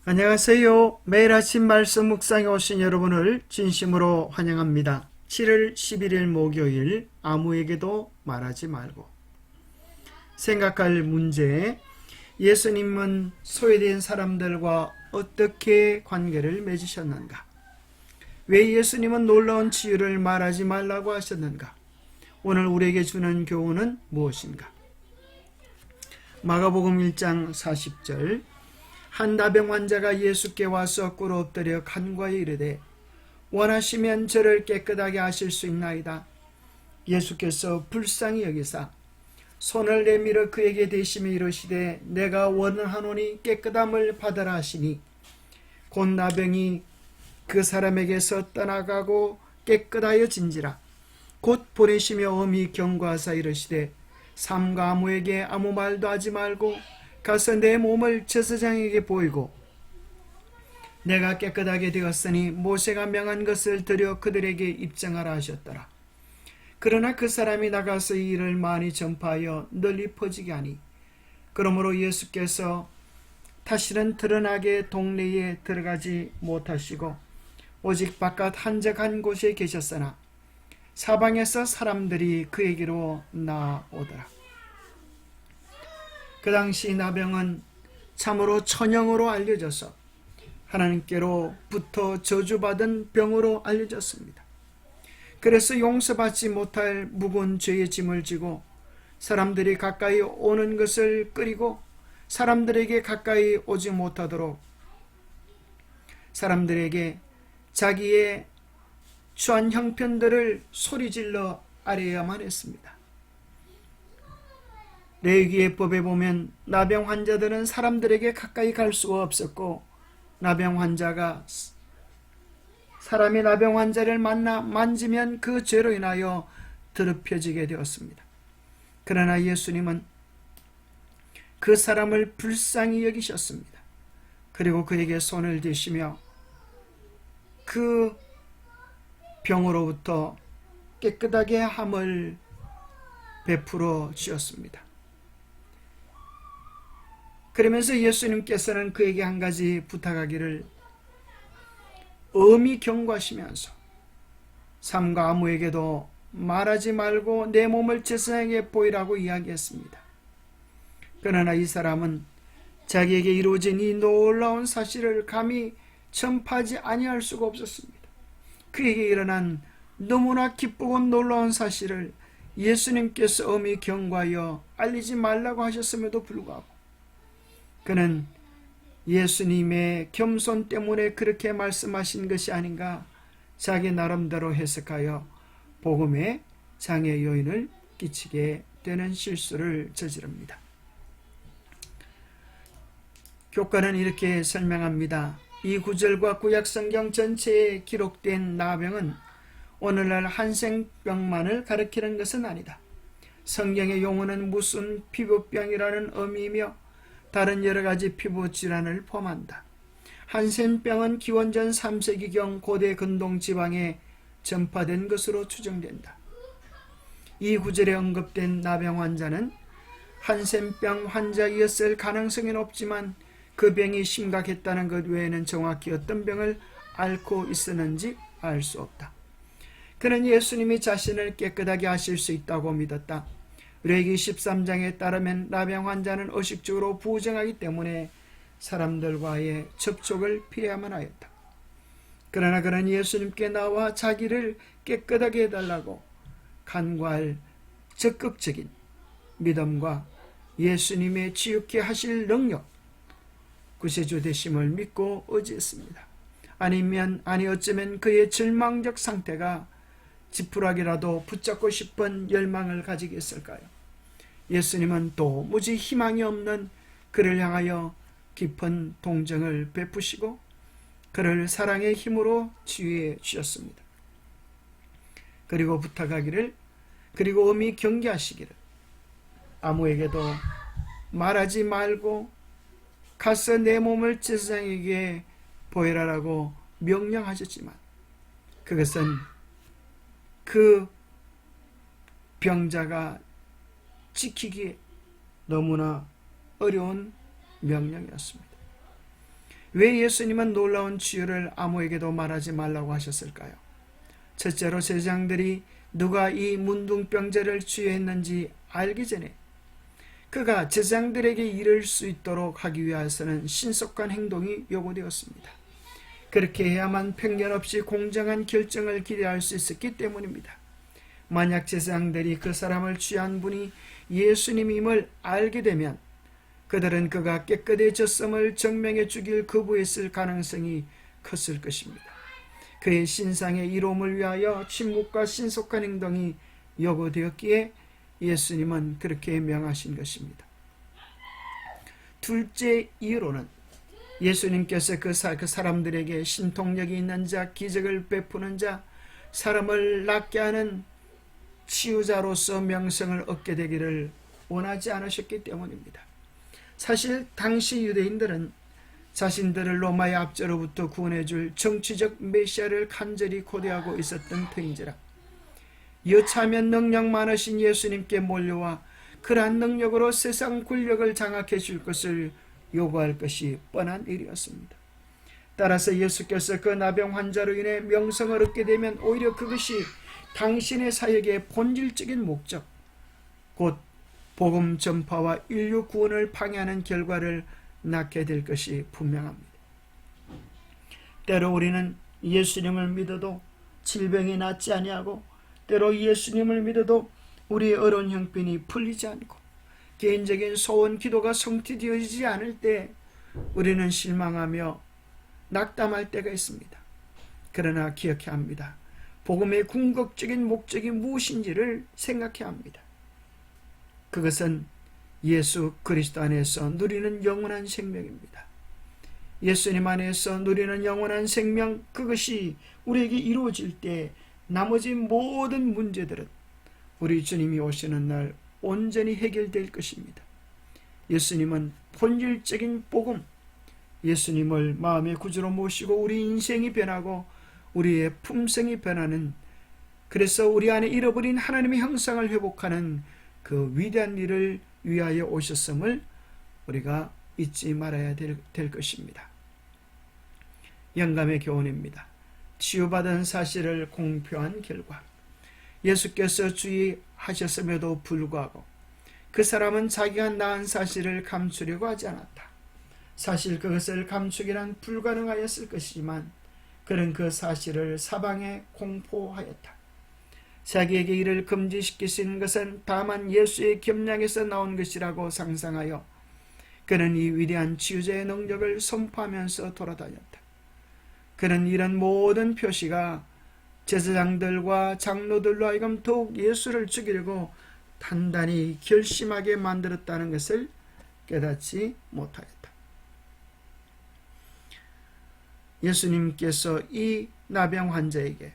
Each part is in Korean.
안녕하세요. 매일 아침 말씀 묵상에 오신 여러분을 진심으로 환영합니다. 7월 11일 목요일, 아무에게도 말하지 말고. 생각할 문제: 예수님은 소외된 사람들과 어떻게 관계를 맺으셨는가? 왜 예수님은 놀라운 치유를 말하지 말라고 하셨는가? 오늘 우리에게 주는 교훈은 무엇인가? 마가복음 1장 40절, 한 나병 환자가 예수께 와서 꿇어 엎드려 간과히 이르되 원하시면 저를 깨끗하게 하실 수 있나이다. 예수께서 불쌍히 여기사 손을 내밀어 그에게 대시며 이르시되 내가 원하노니 깨끗함을 받으라 하시니 곧 나병이 그 사람에게서 떠나가고 깨끗하여진지라. 곧 보내시며 엄히 경고하사 이르시되 삼가 아무에게 아무 말도 하지 말고 가서 내 몸을 제사장에게 보이고 내가 깨끗하게 되었으니 모세가 명한 것을 드려 그들에게 입증하라 하셨더라. 그러나 그 사람이 나가서 이 일을 많이 전파하여 널리 퍼지게 하니 그러므로 예수께서 다시는 드러나게 동네에 들어가지 못하시고 오직 바깥 한적한 곳에 계셨으나 사방에서 사람들이 그에게로 나오더라. 그 당시 나병은 참으로 천형으로 알려져서 하나님께로부터 저주받은 병으로 알려졌습니다. 그래서 용서받지 못할 무거운 죄의 짐을 지고 사람들이 가까이 오는 것을 끄리고 사람들에게 가까이 오지 못하도록 사람들에게 자기의 추한 형편들을 소리질러 아뢰야만 했습니다. 레위기의 법에 보면 나병 환자들은 사람들에게 가까이 갈 수가 없었고 나병 환자가 사람이 나병 환자를 만지면 그 죄로 인하여 더럽혀지게 되었습니다. 그러나 예수님은 그 사람을 불쌍히 여기셨습니다. 그리고 그에게 손을 대시며 그 병으로부터 깨끗하게 함을 베풀어 주었습니다. 그러면서 예수님께서는 그에게 한 가지 부탁하기를 엄히 경고하시면서 삼가 아무에게도 말하지 말고 내 몸을 제사장에게 보이라고 이야기했습니다. 그러나 이 사람은 자기에게 이루어진 이 놀라운 사실을 감히 전파하지 아니할 수가 없었습니다. 그에게 일어난 너무나 기쁘고 놀라운 사실을 예수님께서 엄히 경고하여 알리지 말라고 하셨음에도 불구하고 그는 예수님의 겸손 때문에 그렇게 말씀하신 것이 아닌가 자기 나름대로 해석하여 복음에 장애 요인을 끼치게 되는 실수를 저지릅니다. 교과는 이렇게 설명합니다. 이 구절과 구약성경 전체에 기록된 나병은 오늘날 한생병만을 가리키는 것은 아니다. 성경의 용어는 무슨 피부병이라는 의미이며 다른 여러가지 피부 질환을 포함한다. 한센병은 기원전 3세기경 고대 근동 지방에 전파된 것으로 추정된다. 이 구절에 언급된 나병 환자는 한센병 환자이었을 가능성이 높지만 그 병이 심각했다는 것 외에는 정확히 어떤 병을 앓고 있었는지 알 수 없다. 그는 예수님이 자신을 깨끗하게 하실 수 있다고 믿었다. 레위기 13장에 따르면 나병 환자는 의식적으로 부정하기 때문에 사람들과의 접촉을 피해야만 하였다. 그러나 그는 예수님께 나와 자기를 깨끗하게 해달라고 간구할 적극적인 믿음과 예수님의 치유케 하실 능력, 구세주 되심을 믿고 의지했습니다. 아니 어쩌면 그의 절망적 상태가 지푸라기라도 붙잡고 싶은 열망을 가지게 했을까요? 예수님은 도무지 희망이 없는 그를 향하여 깊은 동정을 베푸시고 그를 사랑의 힘으로 치유해 주셨습니다. 그리고 부탁하기를, 그리고 엄히 경계하시기를 아무에게도 말하지 말고 가서 내 몸을 제사장에게 보이라라고 명령하셨지만 그것은 그 병자가 지키기에 너무나 어려운 명령이었습니다. 왜 예수님은 놀라운 치유를 아무에게도 말하지 말라고 하셨을까요? 첫째로 제사장들이 누가 이 문둥병자를 치유했는지 알기 전에 그가 제사장들에게 이를 수 있도록 하기 위해서는 신속한 행동이 요구되었습니다. 그렇게 해야만 편견 없이 공정한 결정을 기대할 수 있었기 때문입니다. 만약 제사장들이 그 사람을 취한 분이 예수님임을 알게 되면 그들은 그가 깨끗해졌음을 증명해 주길 거부했을 가능성이 컸을 것입니다. 그의 신상의 이로움을 위하여 침묵과 신속한 행동이 요구되었기에 예수님은 그렇게 명하신 것입니다. 둘째 이유로는 예수님께서 그 사람들에게 신통력이 있는 자, 기적을 베푸는 자, 사람을 낫게 하는 치유자로서 명성을 얻게 되기를 원하지 않으셨기 때문입니다. 사실 당시 유대인들은 자신들을 로마의 압제로부터 구원해줄 정치적 메시아를 간절히 고대하고 있었던 터인지라 여차하면 능력 많으신 예수님께 몰려와 그러한 능력으로 세상 권력을 장악해 줄 것을 요구할 것이 뻔한 일이었습니다. 따라서 예수께서 그 나병 환자로 인해 명성을 얻게 되면 오히려 그것이 당신의 사역의 본질적인 목적, 곧 복음 전파와 인류 구원을 방해하는 결과를 낳게 될 것이 분명합니다. 때로 우리는 예수님을 믿어도 질병이 낫지 아니하고 때로 예수님을 믿어도 우리의 어려운 형편이 풀리지 않고 개인적인 소원 기도가 성취되어지지 않을 때 우리는 실망하며 낙담할 때가 있습니다. 그러나 기억해야 합니다. 복음의 궁극적인 목적이 무엇인지를 생각해야 합니다. 그것은 예수 그리스도 안에서 누리는 영원한 생명입니다. 예수님 안에서 누리는 영원한 생명, 그것이 우리에게 이루어질 때 나머지 모든 문제들은 우리 주님이 오시는 날 온전히 해결될 것입니다. 예수님은 본질적인 복음, 예수님을 마음의 구주로 모시고 우리 인생이 변하고 우리의 품성이 변하는, 그래서 우리 안에 잃어버린 하나님의 형상을 회복하는 그 위대한 일을 위하여 오셨음을 우리가 잊지 말아야 될 것입니다. 영감의 교훈입니다. 치유받은 사실을 공표한 결과 예수께서 주의하셨음에도 불구하고 그 사람은 자기가 낳은 사실을 감추려고 하지 않았다. 사실 그것을 감추기란 불가능하였을 것이지만 그는 그 사실을 사방에 공포하였다. 자기에게 이를 금지시킬 수 있는 것은 다만 예수의 겸량에서 나온 것이라고 상상하여 그는 이 위대한 치유자의 능력을 선포하면서 돌아다녔다. 그는 이런 모든 표시가 제사장들과 장로들로 하여금 더욱 예수를 죽이려고 단단히 결심하게 만들었다는 것을 깨닫지 못하였다. 예수님께서 이 나병 환자에게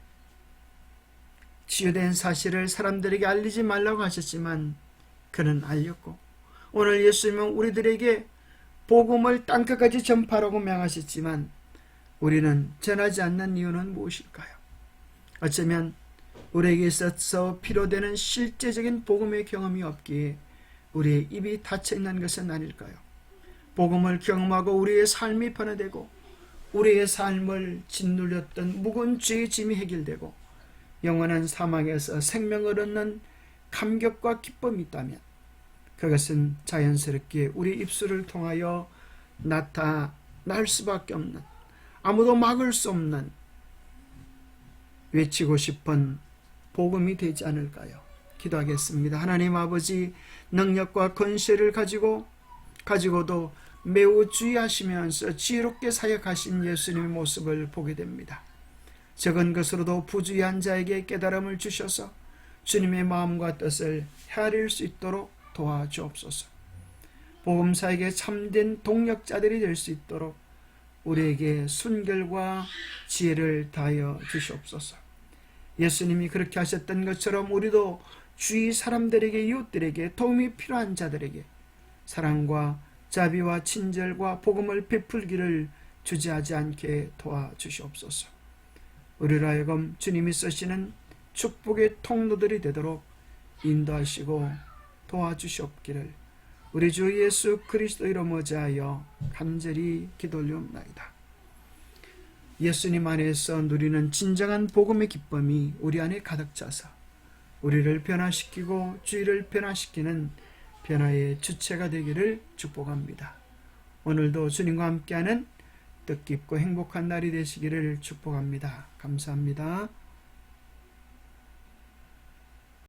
치유된 사실을 사람들에게 알리지 말라고 하셨지만 그는 알렸고, 오늘 예수님은 우리들에게 복음을 땅끝까지 전파하라고 명하셨지만 우리는 전하지 않는 이유는 무엇일까요? 어쩌면 우리에게 있어서 필요되는 실제적인 복음의 경험이 없기에 우리의 입이 닫혀있는 것은 아닐까요? 복음을 경험하고 우리의 삶이 변화되고 우리의 삶을 짓눌렸던 묵은 죄의 짐이 해결되고 영원한 사망에서 생명을 얻는 감격과 기쁨이 있다면 그것은 자연스럽게 우리 입술을 통하여 나타날 수밖에 없는, 아무도 막을 수 없는 외치고 싶은 복음이 되지 않을까요? 기도하겠습니다. 하나님 아버지, 능력과 권세를 가지고도 매우 주의하시면서 지혜롭게 사역하신 예수님의 모습을 보게 됩니다. 적은 것으로도 부주의한 자에게 깨달음을 주셔서 주님의 마음과 뜻을 헤아릴 수 있도록 도와주옵소서. 복음사에게 참된 동력자들이 될 수 있도록 우리에게 순결과 지혜를 다하여 주시옵소서. 예수님이 그렇게 하셨던 것처럼 우리도 주위 사람들에게, 이웃들에게, 도움이 필요한 자들에게 사랑과 자비와 친절과 복음을 베풀기를 주저하지 않게 도와주시옵소서. 우리로 하여금 주님이 쓰시는 축복의 통로들이 되도록 인도하시고 도와주시옵기를 우리 주 예수 그리스도 이름 어자하여 간절히 기도 올리옵나이다. 예수님 안에서 누리는 진정한 복음의 기쁨이 우리 안에 가득 차서 우리를 변화시키고 주위를 변화시키는 변화의 주체가 되기를 축복합니다. 오늘도 주님과 함께하는 뜻깊고 행복한 날이 되시기를 축복합니다. 감사합니다.